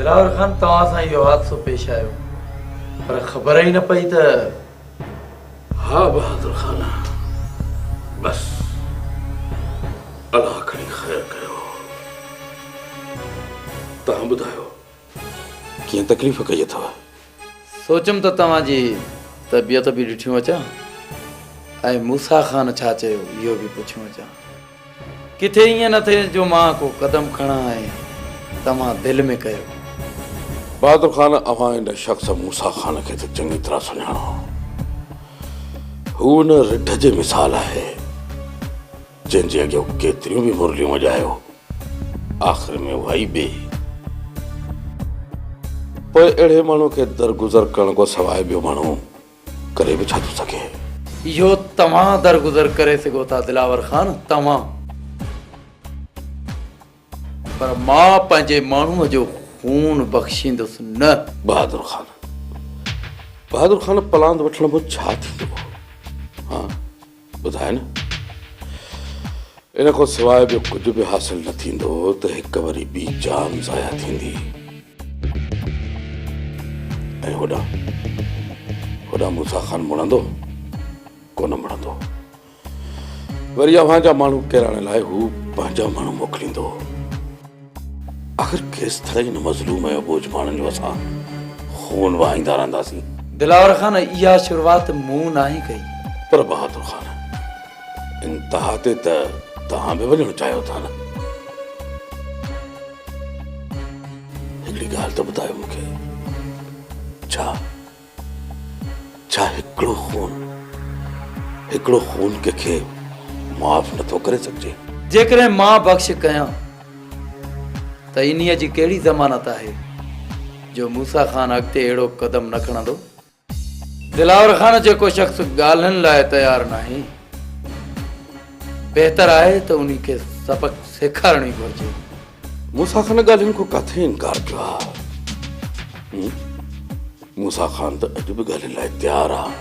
दिलावर खान तव्हां सां इहो हादसो पेश आयो पर ख़बर ई न पई त। हाँ बहादुर खान, बस अल्लाह खणी ख़ैर कयो। तव्हां ॿुधायो कीअं तकलीफ़ कई अथव? सोचुमि त तव्हांजी तबियत बि ॾिठियूं अचां ऐं मूसा ख़ान छा चयो इहो बि पुछियो अचां। किथे ईअं न थिए जो मां को क़दम खणां ऐं तव्हां दिलि में कयो। बहादुर खान, अवां इन शख़्स मूसा ख़ान खे त चङी तरह सुञाणो। हू न रिढ जे मिसाल आहे जंहिंजे अॻियां केतिरियूं बि मुरलियूं वॼायो, आख़िर में उहा ई ॿिए। पोइ अहिड़े माण्हू खे दरगुज़र करण खां सवाइ ॿियो माण्हू करे बि छा थो सघे? इहो तव्हां दरगुज़र करे सघो था दिलावर खान, तव्हां। पर मां पंहिंजे माण्हूअ जो खून बख़्शींदुसि न। बहादुर खान, पलांद वठण में छा थींदो? हाँ ॿुधाए न। इन खां सवाइ ॿियो कुझु बि हासिल न थींदो त हिक वरी ॿी जान ज़ाया थींदी। ऐं होॾां मूसा ख़ान मुड़ंदो कोन मुड़ंदो। वरी अव्हां जा माण्हू किराइण लाइ हू पंहिंजा माण्हू मोकिलींदो। आख़िर केसि तरह हिन मज़लूम ऐं बोझ माण्हुनि जो असां खून वहाईंदा रहंदासीं? दिलावर खान, इहा शुरूआत मूं नाहे कई। पर बहादुर खान, इंतहा ते त तव्हां बि वञणु चाहियो था न। हिकिड़ी ॻाल्हि त ॿुधायो मूंखे, छा हिकिड़ो खून कंहिंखे माफ़ नथो करे सघिजे? जेकॾहिं मां बख़्श कयां त इन्हीअ जी कहिड़ी ज़मानत आहे जो मूसा ख़ान अॻिते अहिड़ो क़दम न खणंदो? दिलावर खान, जेको शख़्स ॻाल्हियुनि लाइ तयारु नाहे, बहितर आहे त उन खे सबक़ सेखारणी घुरिजे। मूसा ख़ान ॻाल्हियुनि खां किथे इनकार कयो आहे? मूसा ख़ान त अॼु बि ॻाल्हियुनि लाइ तयारु आहे।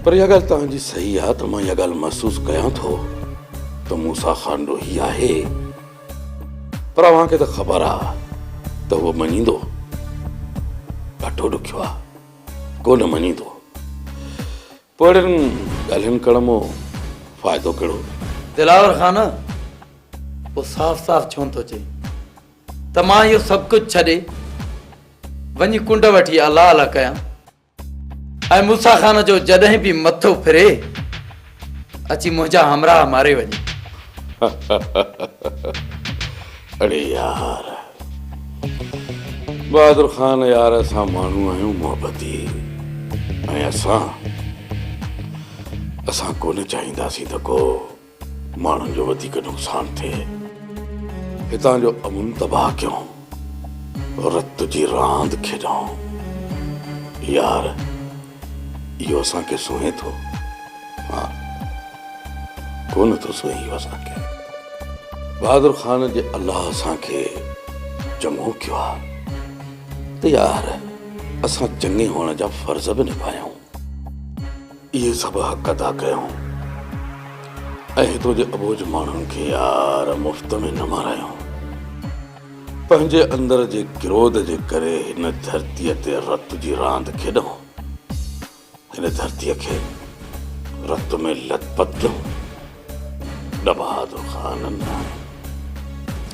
पर इहा ॻाल्हि तव्हांजी सही आहे त मां इहा ॻाल्हि महसूसु कयां थो त मूसा ख़ान ॾोही आहे। पर अव्हांखे त ख़बर आहे त उहो मञींदो? ॾाढो ॾुखियो आहे, कोन मञींदो। पोइ अहिड़नि ॻाल्हियुनि करण में फ़ाइदो कहिड़ो? दिलावर खान, पोइ साफ़ साफ़ छो थो चई त मां इहो सभु कुझु छॾे वञी कुंड वठी अला अला कयां ऐं मूसा ख़ान जो जॾहिं बि मथो फिरे अची मुंहिंजा हमराह मारे वञे? अड़े यार बहादुर खान, यार असां माण्हू आहियूं मोहबती, ऐं असां कोन चाहींदासीं त को माण्हुनि जो वधीक नुक़सानु थिए। हितां जो अमुन तबाह कयूं, रत जी रांदि खेॾूं। यार इहो असांखे सुहे थो? हा, कोन थो सुहे इहो असांखे। बहादुर खान जे अल्लाह असांखे चङो कयो आहे त यार असां चङे हुअण जा फर्ज़ बि निभायूं, इहे सभु हक़ अदा कयूं ऐं हितो जे अबोज माण्हुनि खे यार मुफ़्त में न मारायूं। पंहिंजे अंदर जे क्रोध जे करे हिन धरतीअ ते रत जी रांदि खेॾूं, हिन धरतीअ खे रत में लथपथ कयूं। न बहादुर खान, न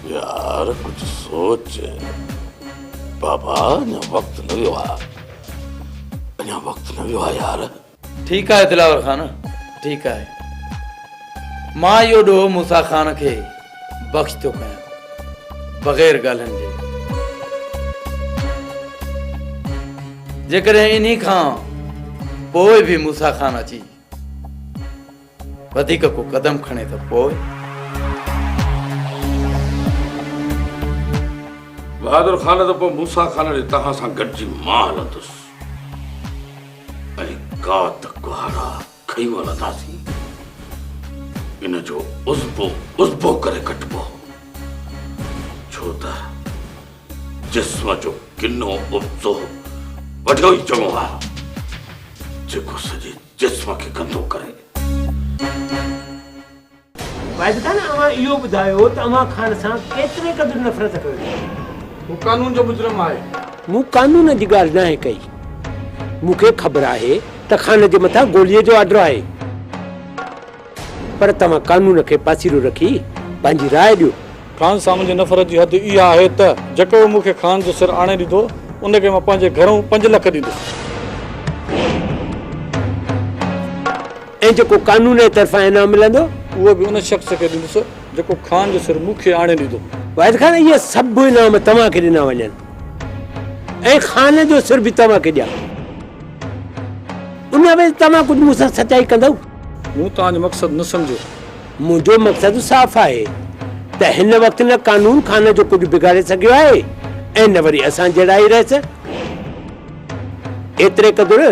यार, कुझु सोच बाबा। अञा वक़्तु न वियो आहे, यार। ठीकु आहे दिलावर खान, ठीकु आहे। मां इहो ॾोहो मूसा ख़ान खे बख़्श थो कयां बग़ैर ॻाल्हियुनि जे। जेकॾहिं इन्ही खां पोइ बि मूसा ख़ान अची वधीक को क़दम खणे त पोइ? बहादुर खान, त पोइ मूसा ख़ान जे तव्हां सां गॾिजी मां हलंदुसि ऐं का तकवारा खई हलंदासीं। इन जो उज़बो करे कटबो, छो त जिस्म जो किनो उब्ज़ो वॾो ई चङो आहे जेको सॼे जिस्म खे गंदो करे। वाइद खान अवां इहो ॿुधायो त अवां खान सां केतिरे क़दुरु नफ़रत कयो? वो कानून जो मुजरम आहे। मूं कानून जी ॻाल्हि न आहे कई। मूंखे ख़बर आहे त खान जे मथां गोलीअ जो आर्डर आहे, पर तव्हां कानून खे पासीरो रखी पंहिंजी राय ॾियो। खान सां मुंहिंजी नफ़रत जी हद इहा आहे त जेको मूंखे खान जो सिर आणे ॾींदो उनखे मां पंहिंजे घरों 5 लख ॾींदुसि। ऐं जेको कानून जे तरफ़ां इनाम मिलंदो उहो बि उन शख़्स खे ॾींदुसि जेको खान जो सिर मूंखे आणे ॾींदो। वाहिद खान इहे सभु इनाम तव्हांखे ॾिना वञनि ऐं खान जो सिर बि तव्हांखे ॾियां। उन में तव्हां कुझु मूंसां सचाई कंदव? मूं तव्हांजो मक़सदु न सम्झो। मुंहिंजो मक़सदु साफ़ आहे त हिन वक़्तु न कानून खान जो कुझु बिगाड़े सघियो आहे ऐं न वरी असां जहिड़ा ई रहियसि। एतिरे क़दुरु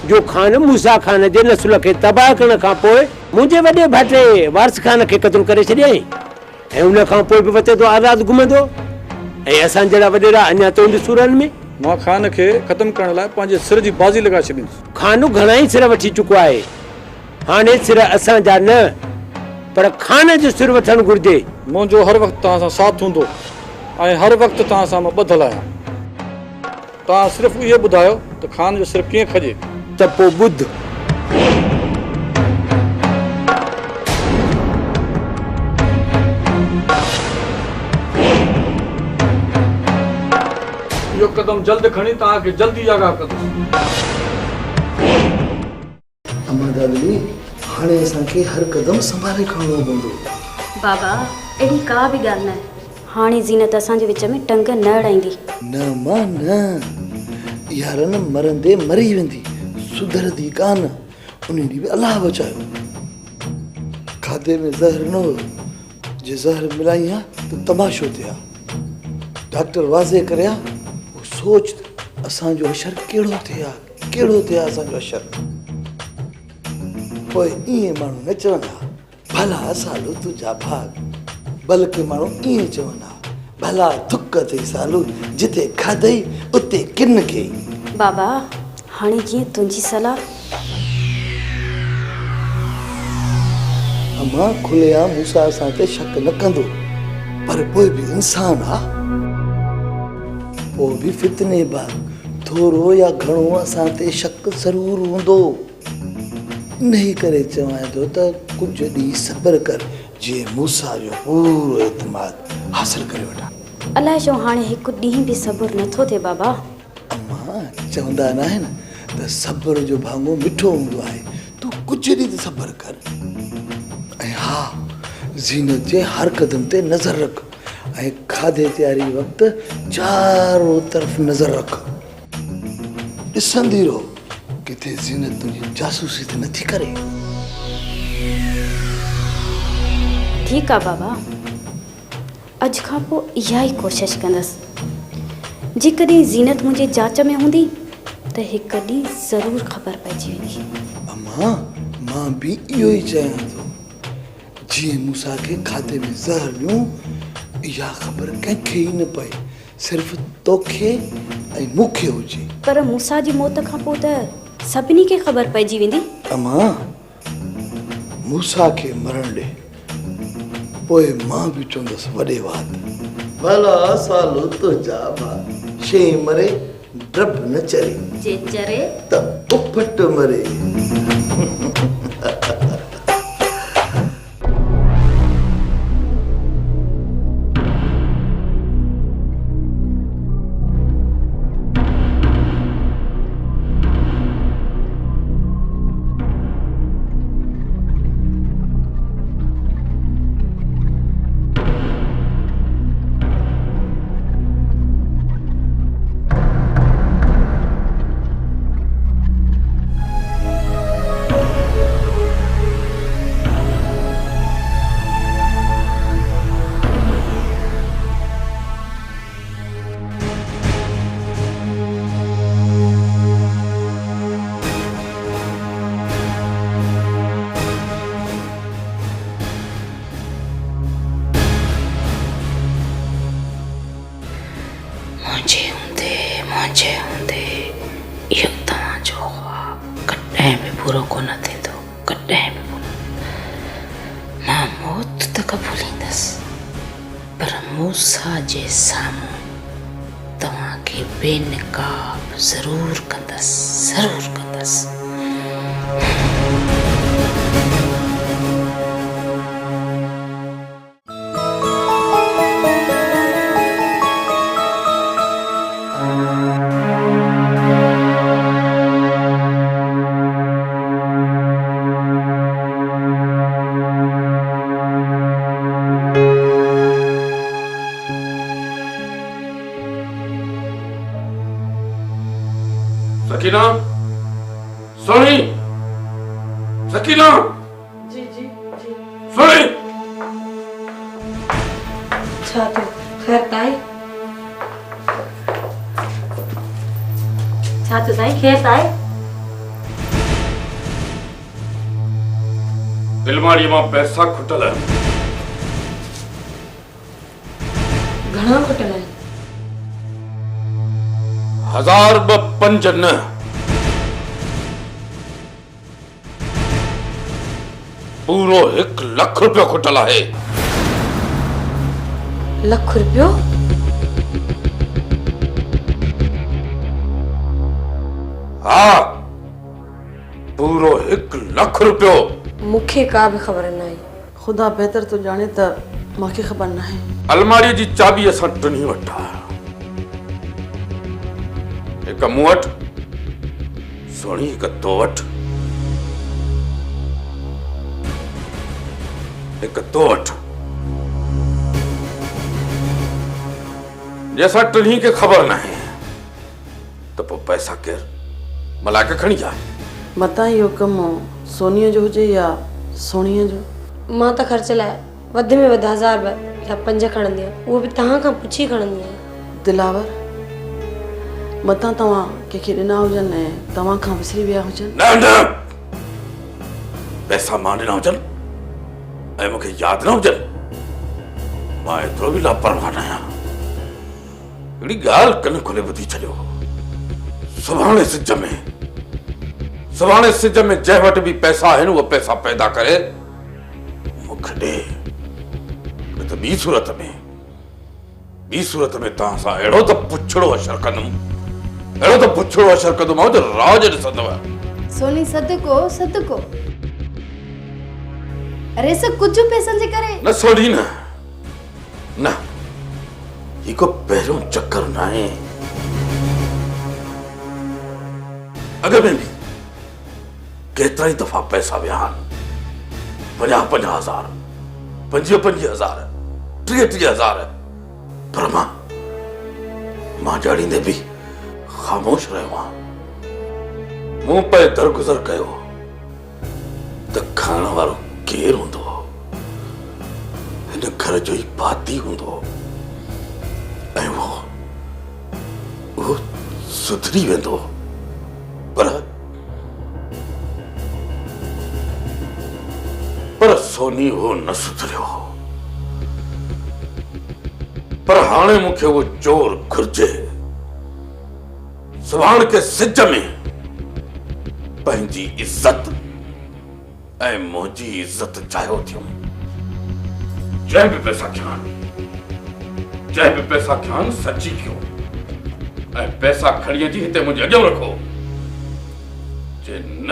जो खान मूसा खान जे नसुल खे तबाह करण खां पोइ मुंहिंजे वॾे भाटे वारिस खान खे क़तलु करे छॾियईं ऐं उन खां पोइ बि वते थो आज़ादु घुमंदो ऐं असां जहिड़ा वॾेरा अञा तो इन सूरनि में। मां खान खे ख़तमु करण लाइ पंहिंजे सिर जी बाज़ी लॻाए छॾींदुसि। खान घणा ई सिर वठी चुको आहे। हाणे सिर असांजा न पर खान जो सिर वठणु घुर्जे। मुंहिंजो हर वक़्तु तव्हां सां साथ हूंदो ऐं हर वक़्तु तव्हां सां मां ॿधलु आहियां। तव्हां सिर्फ़ु इहो ॿुधायो त खान जो सिर कीअं खजे त पोइ ॿुध। इहो क़दम जल्द खणी तव्हांखे जल्दी आगाह कंदुसि। अमरदादी हाणे असांखे हर क़दम संभाले खणणो पवंदो। बाबा अहिड़ी का बि ॻाल्हि न आहे। हाणे ज़ीनत असांजे विच में टंग न अड़ाईंदी। न मां न, इहा रन मरंदे मरी वेंदी, सुधरदी कान। उन ॾींहुं बि अलाह बचायो। खाधे में ज़हर न हो, जे ज़हर मिलाई हा त तमाशो थिया। डॉक्टर वाज़े करे हा, वो सोच असांजो अशर कहिड़ो थिए हा असांजो अशर। पोइ ईअं माण्हू न चवनि हा भला सालू तुंहिंजा भाग, बल्कि माण्हू ईअं चवनि हा भला थुक अथई सालू, जिते खाधई उते किन कई। बाबा हाणे जीअं तुंहिंजी सलाह। अम्मा खुलिया मूसा असां ते शक न कंदो, पर पोइ बि इंसान आ, पोइ बि फितने बाग थोरो या घणो असां ते शक ज़रूर हूंदो। इन्ही करे चवां थो त कुझु ॾींहुं सब्र कर, जीअं मूसा जो पूरो एतमाद हासिल करे वठां। अलाए छो हाणे हिकु ॾींहुं बि सब्र नथो थिए बाबा। अम्मा चवंदा न आहिनि त सब्र जो भाङो मिठो हूंदो आहे। तूं कुझु ॾींहुं त सब्र कर। ऐं हा, ज़ीनत जे हर क़दम ते नज़र रख ऐं खाधे तयारी वक़्तु चारो तरफ़ नज़र रख। ॾिसंदी रहो किथे ज़ीनत तुंहिंजी जासूसी त नथी करे। ठीकु आहे बाबा, अॼु खां पोइ इहा ई कोशिशि कंदसि। जेकॾहिं ज़ीनत मुंहिंजे जांच में हूंदी त हिकु ॾींहुं ज़रूरु ख़बर पइजी वेंदी। अम्मा मां बि इहो ई चाहियां थो, जीअं मूसा खे खाधे में ज़हर ॾियूं, इहा ख़बर कंहिंखे ई न पए, सिर्फ़ु तोखे ऐं मूंखे हुजे। पर मूसा जी मौत खां पोइ त सभिनी खे ख़बर पइजी वेंदी। अम्मा मूसा खे मरण ॾे, पोइ मां बि चवंदुसि वॾे वात भला सालू तुंहिंजा भाउ, शे मरे ड्रब न चरे, जे चरे त उफट मरे। कबूलींदसि, पर मूसा जे साम्हूं तव्हांखे बेनकाब ज़रूर कंदसि। सकीना, सोनी, सकीना, जी जी जी। सोनी। छा थियो? खैर ताई? छा थियो ताई? खैर ताई? अलमारी मां पैसा खुटल है। घणा खुटल आहिनि? 1005 न, पूरो 1 लख रुपया खुटल है। लख रुपयो? हाँ, पूरो 1 लख रुपयो। मूंखे का बि ख़बर न आहे। खुदा बेहतर तो जाने त मूंखे ख़बर न आहे। अलमारी जी चाबी असां टिनी वटि आहे। हिकु मूं वटि, सोणी हिकु तो वटि, हिकु तो वटि। जे असां टिनी खे ख़बर न आहे त पोइ पैसा केरु मलाके खणी जा। मतां इहो कमु सोनीअ जो हुजे या सोणीअ जो? मां त ख़र्च लाइ वधि में वधि 1000 या 5 खणंदी आहियां, उहो बि तव्हां खां पुछी खणंदी आहियां। दिलावर, मतां तव्हां कंहिंखे ॾिना हुजनि ऐं तव्हां खां विसरी विया हुजनि? न न, पैसा मां ॾिना हुजनि ऐं मूंखे यादि न हुजनि, मां एतिरो बि लापरवाह न आहियां। हिकिड़ी ॻाल्हि कन खोले ॿुधी छॾियो, सुभाणे सिज में जंहिं वटि बि पैसा आहिनि उहे पैसा पैदा करे मूंखे ॾे। न त ॿी सूरत में तव्हां सां अहिड़ो त पुछड़ो अशर कंदुमि जो राज ॾिसंदव। सोनी सदको सदको, अरे सब कुछ पैसनि जे करे न सोनी न, ही को पहिरियों चक्कर न आहे। अॻ में बि केतिरा ई दफ़ा पैसा विया आहिनि, 50 हज़ार, 25 हज़ार, 30 हज़ार, पर मां ॼाणींदे बि ख़ामोश रहियो आहियां। मूं पे दरगुज़र कयो त खाइण वारो केरु हूंदो, हिन घर जो ई भाती हूंदो ऐं उहो सुधरी वेंदो। पर सोनी वो न सुधरियो। पर हाणे मूंखे वो चोर घुर्जे। सुभाणे के सिज में पंहिंजी इज्जत ऐं मुंहिंजी इज्जत चाहियो थियूं। जंहिं बि पैसा खियान सची कयो ऐं पैसा खणी अची हिते मुंहिंजे अॻियां रखो। जे न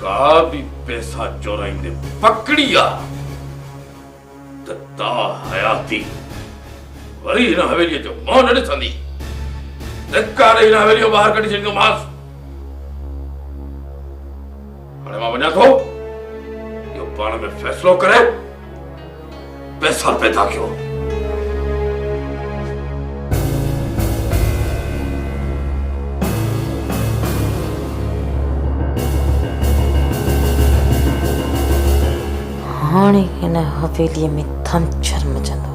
का भी पैसा चोराईंदे पकड़ी आ त ता हयाती वरी हिन हवेलीअ जो मुंहुं न ॾिसंदी। धिक्कार हिन हवेलीअ ॿाहिरि कढी छॾींदोमांसि। हाणे मां वञा थो, इहो पाण में फ़ैसिलो करे पैसा पैदा कयो। हाणे हिन हवेलीअ में थम मचंदो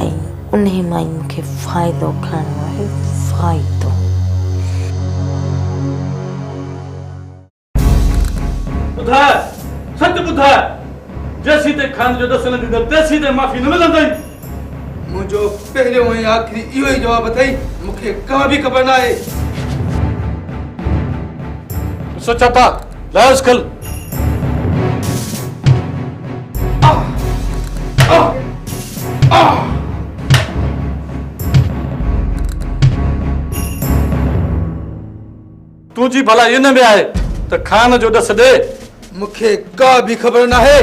ऐं उन मां ई मूंखे फ़ाइदो खणणो आहे, फ़ाइदो। ॿुधाए, सच ॿुधाए, जेसी ते खान जो दस न ॾींदो तेसी ते माफ़ी न मिलंदई। मुंहिंजो पहिरियों ऐं आख़िरी इहो ई जवाबु अथई, मूंखे का बि ख़बर न आहे। सचा था लायस कल तुझी भला इन में आहे त खान जो ॾस ॾे। मूंखे का बि ख़बर न आहे।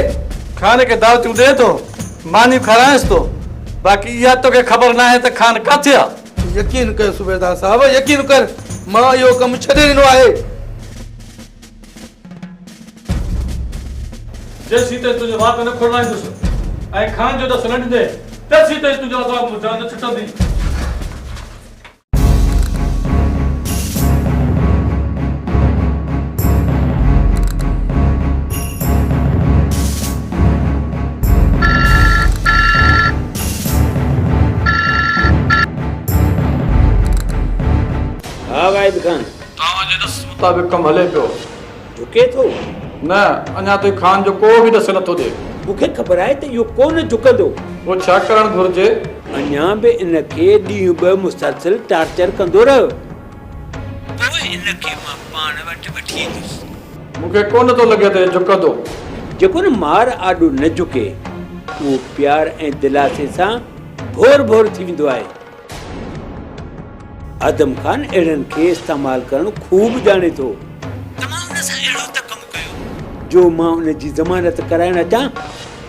खान खे दावतियूं ॾे थो, मानियूं खाराएसि थो, बाक़ी इहा तोखे ख़बर न आहे त खान किथे आहे। यकीन कर सूबेदार साहब, यकीन कर, मां इहो कमु छॾे ॾिनो आहे। जेसीं ताईं तुंहिंजो वात न खोलाईंदुसि ऐं खान जो ॾस न ॾींदे तेसीं ताईं तुंहिंजो अज़ाब जान न छुटंदी। हाँ वाहिद खान, तव्हांजे ॾस मुताबिक़ कमु हले पियो। झुके थो? न, अञा ताईं खान जो को बि ॾस नथो ॾे। मूंखे ख़बर आहे त इहो कोन झुकंदो। पोइ छा करणु घुरिजे? अञा बि इनखे ॾींहुं ॿ मुसलसल टार्चर कंदो रहो, पोइ इनखे मां पाण वटि वठी ईंदुसि। मूंखे कोन थो लॻे त झुकंदो। जेको न मार आॾो न झुके, उहो प्यार ऐं दिलासे सां भोर भोर थी वेंदो आहे। आदम खान अहिड़नि खे इस्तेमालु करणु खूब ॼाणे थो। तमामु हुन सां अहिड़ो त कमु कयो जो मां हुन जी ज़मानत कराइणु अचां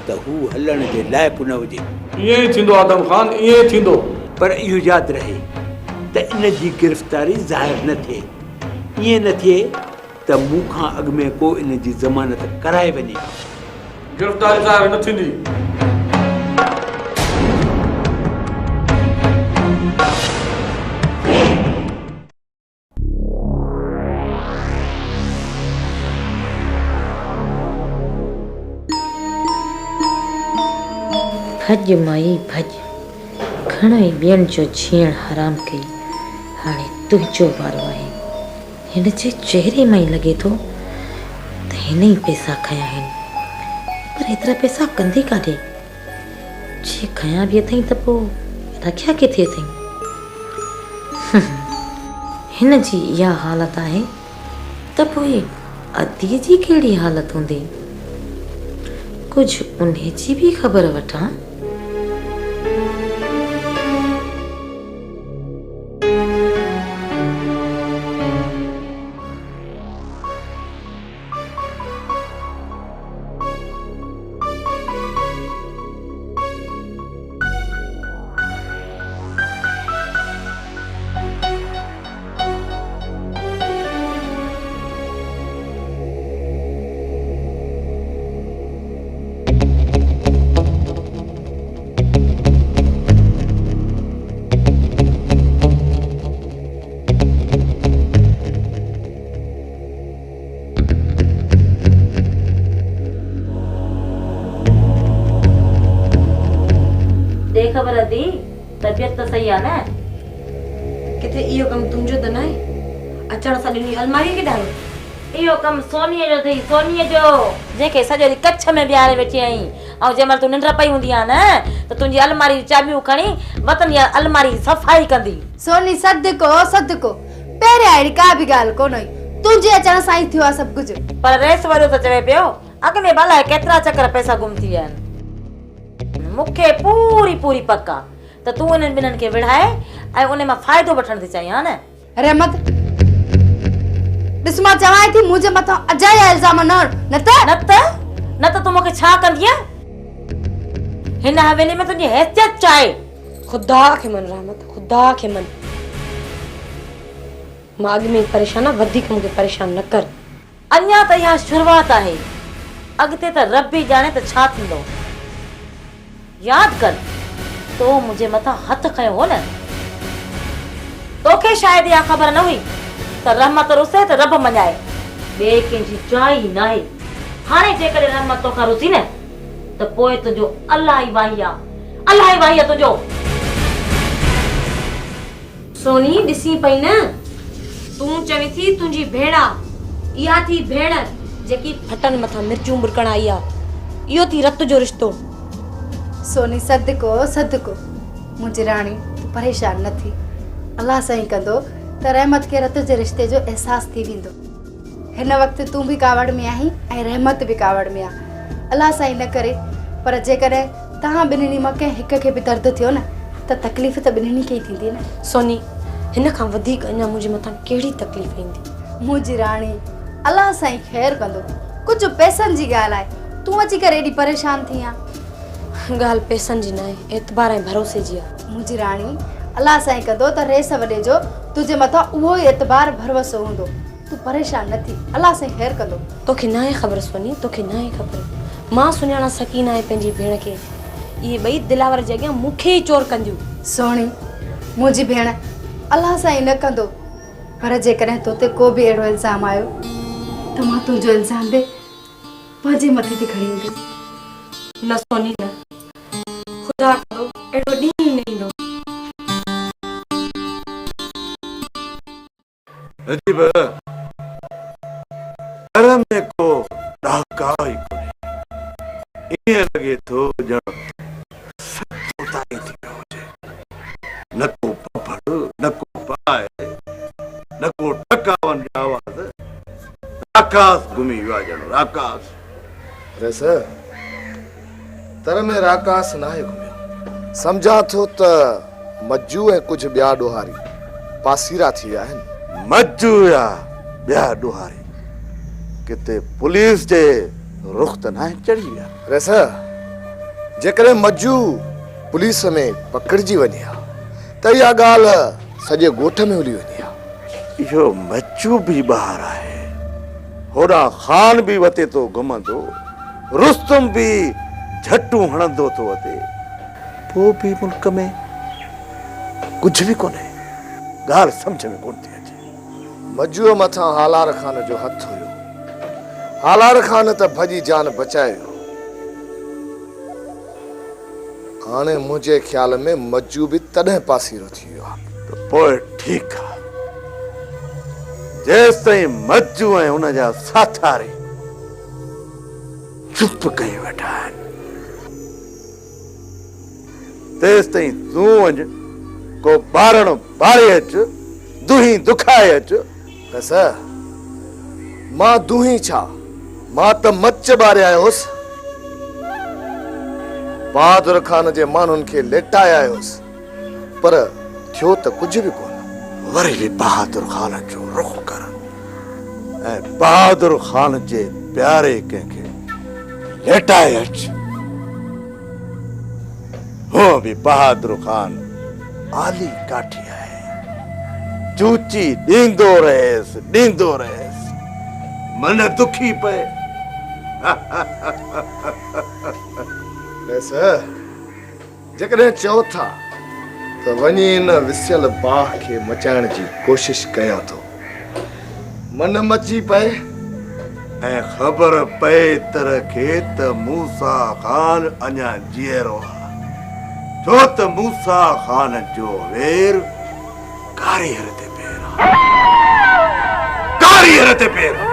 त हू हलण जे लाइक़ु न हुजे। ईअं ई थींदो आदम खान, ईअं ई थींदो। पर इहो यादि रहे त इन जी गिरफ़्तारी ज़ाहिर न थिए, ईअं न थिए त मूं खां अॻु में को इन जी ज़मानत कराए वञे। गिरफ़्तारी ज़ाहिर न थींदी। भॼ माई भॼ, घणेई ॿियनि जो जीअण हराम कई, हाणे तुंहिंजो वारो आहे। हिन जे चहिरे मां ई लॻे थो त हिन ई पैसा खया आहिनि, पर एतिरा पैसा कंदे काॾे? जे खया बि अथई त पोइ रखिया किथे अथई? हिन जी इहा हालत आहे त पोइ अदीअ जी कहिड़ी हालत हूंदी? कुझु उन जी बि ख़बर वठां। ख़बर दी तबियत तो सही आहे न? किथे इहो कम तुंहिंजो त न आहे? अचण सां ॾिनी अलमारी के डालो। इहो कम सोनीअ जो अथई, सोनीअ जो, जंहिंखे सॼो ॾींहुं कच्छ में बिहारे वेठी आहीं। ऐं जंहिं महिल तूं निंड पई हूंदी आहे न त तुंहिंजी अलमारी जी चाबियूं खणी वतन या अलमारी सफ़ाई कंदी। सोनी सदको सदको, पहिरियां अहिड़ी का बि ॻाल्हि कोन हुई, तुंहिंजे अचण सां ई थियो आहे सभु कुझु। पर रेस वारो त चवे पियो अॻ में भला केतिरा चकर पैसा गुम थी विया आहिनि। मूंखे पूरी पूरी पक आहे त तूं इन्हनि ॿिन्हिनि खे विढ़ाए ऐं उन मां फ़ाइदो वठण थी चाहिं, हा न? रहमत, ॾिस मां चवां थी मुंहिंजे मथां अजाया इल्ज़ाम न हण, न त तूं मूंखे छा कंदीअ? हिन हवेली में तुंहिंजी हैसियत छा आहे? खुदा खे मन रहमत, खुदा खे मन। मां अॻ में परेशान आहे, वधीक मूंखे परेशान न कर। अञा त इहा शुरूआत आहे, अॻिते त रब ई ॼाणे त छा थींदो। याद कर, तो मुझे मथा हथ खयो हो न? तोखे शायद या खबर न हुई त रहमत रुसे त रब मञाए, ॿिए कंहिंजी जाइ न आहे। हाणे जेकॾहिं रहमत तोखां रुसी न त पोइ तुंहिंजो अलाह ई वाही आहे तुंहिंजो। सोनी ॾिसी पई न, तूं चवी थी तुंहिंजी भेण आहे, इहा थी भेण जेकी फटन मथां मिर्चूं बुरकण आई आहे। इहो थी रत जो रिश्तो। सोनी सदको सदको, मुंहिंजी राणी तूं परेशान न थी। अलाह साईं कंदो त रहमत खे रत जे रिश्ते जो अहसास थी वेंदो। हिन वक़्तु तूं बि कावड़ में आहीं ऐं रहमत बि कावड़ में आहे। अलाह साईं न करे, पर जेकॾहिं तव्हां ॿिन्हिनि मां कंहिं हिक खे बि दर्द थियो न त तकलीफ़ त ॿिन्हिनि खे ई थींदी न। सोनी, हिन खां वधीक अञा मुंहिंजे मथां कहिड़ी तकलीफ़ ईंदी? मुंहिंजी राणी अलाह साईं ख़ैर कंदो। कुझु पैसनि जी ॻाल्हि आहे, तूं अची करे एॾी परेशान थी आहे। ॻाल्हि पैसनि जी न आहे, एतबार ऐं भरोसे जी आहे। मुंहिंजी राणी अलाह साईं कंदो त रेस वॾे जो तुंहिंजे मथां उहो ई एतबार भरोसो हूंदो। तूं परेशान न थी, अलाह साईं ख़ैर कंदो। तोखे न आहे ख़बर सोनी, तोखे न आहे ख़बर। मां सुञाणा सकीना आहे पंहिंजी भेण खे। इहे ॿई दिलावर जे अॻियां मूंखे ई चोर कंदियूं। सोणी मुंहिंजी भेण अलाह साईं न कंदो, पर जेकॾहिं तो ते को बि अहिड़ो इल्ज़ाम आयो त मां तुंहिंजो इल्ज़ाम बि पंहिंजे मथे ते खणी ईंदसि। न सोनी न, ख़ुदा कंदो अहिड़ो ॾींहुं ई न ईंदो। अजीब घर में को ॾाका ई कोन्हे। ईअं लॻे थो ॼण सचो ताईं थी वियो हुजे। न को पपड़, न को पाए, न को टकावन जी आवाज़। राकास घुमी वियो आहे ॼण राकास। रेस तर में राकास न आहे घुमियो। सम्झां थो त मज्जू ऐं कुझु ॿिया ॾोहारी पासीरा थी विया आहिनि। मज्जू या ॿिया ॾोहारी किथे पुलिस जे रुख़ त न चढ़ी विया। रेस जेकॾहिं मज्जू पुलिस में पकड़िजी वञे हा त इहा ॻाल्हि सॼे ॻोठ में हली वञे हा। इहो मज्जू बि ॿाहिरि आहे, होॾां ख़ान बि वते तो घुमंदो, रुस्तम बि झटूं हणंदो तो वते, पोइ बि मुल्क में कुझु बि कोन्हे। ॻाल्हि सम्झ में कोन थी अचे। मज्जूअ मथां हालार खान जो हथ हुयो। हालार खान त भॼी जान बचाए वियो। हाणे मुंहिंजे ख़्याल में मज्जू बि तॾहिं पासीरो थी वियो आहे। पोइ ठीकु आहे, जेसि ताईं मज्जू ऐं हुन जा साथारी चुप कई वेठा आहिनि, तेसि ताईं तूं वञ, को ॿारण ॿारे अचु, दुही दुखाए अचु। बस मां दुही छा, मां त मच ॿारे आयो हुउसि। बहादुर खान जे माण्हुनि खे लेटाए आयो हुउसि, पर थियो त कुझु बि कोन। वरी बि बहादुर खान जो रुख़ कर ऐं बहादुर खान जे प्यारे कंहिंखे लेटाए अच। हो बि बहादुर खान आली काठी आहे, चूची ॾींदो रहेसि, मन दुखी पए। जेकॾहिं चओ था त वञी इन विसियल बाह खे मचाइण जी कोशिश कयां थो, मन मची पए ऐं ख़बर पए तर खे त मूसा खान अञा जीअरो आहे, छो त मूसा खान जो वेर कारीगर ते पेर आहे।